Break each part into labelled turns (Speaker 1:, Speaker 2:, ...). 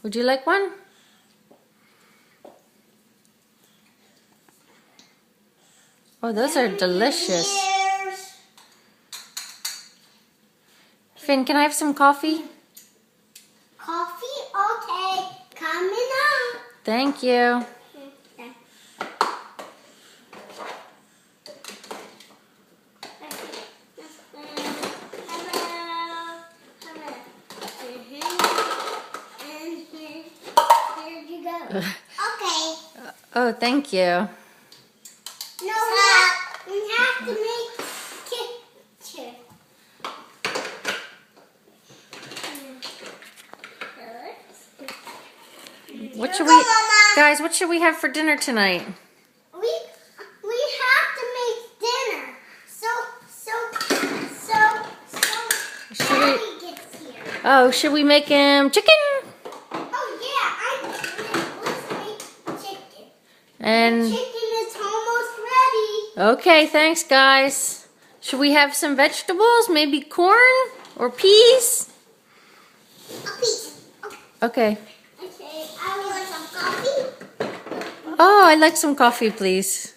Speaker 1: Would you like one? Oh, those are delicious.
Speaker 2: Cheers.
Speaker 1: Finn, can I have some coffee?
Speaker 2: Coffee? Okay. Coming up.
Speaker 1: Thank you.
Speaker 2: Okay.
Speaker 1: Oh, thank you.
Speaker 2: No, we have to make picture.
Speaker 1: What should we, guys? What should we have for dinner tonight?
Speaker 2: We have to make dinner. So
Speaker 1: Should
Speaker 2: Daddy
Speaker 1: we?
Speaker 2: gets here.
Speaker 1: Oh, should we make him chicken?
Speaker 2: Oh yeah, let's make chicken.
Speaker 1: And
Speaker 2: Chicken is almost ready.
Speaker 1: okay, thanks, guys. Should we have some vegetables? Maybe corn or peas?
Speaker 2: A piece.
Speaker 1: Okay.
Speaker 2: Okay, I would like some coffee.
Speaker 1: Oh, I'd like some coffee, please.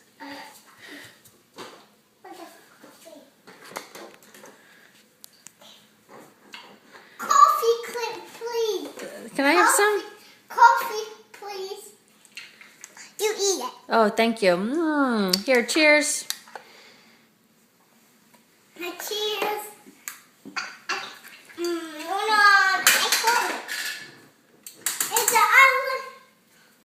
Speaker 2: Coffee, please.
Speaker 1: Can I have some?
Speaker 2: Coffee, please. You eat it.
Speaker 1: Oh, thank you. Here, cheers.
Speaker 2: Cheers.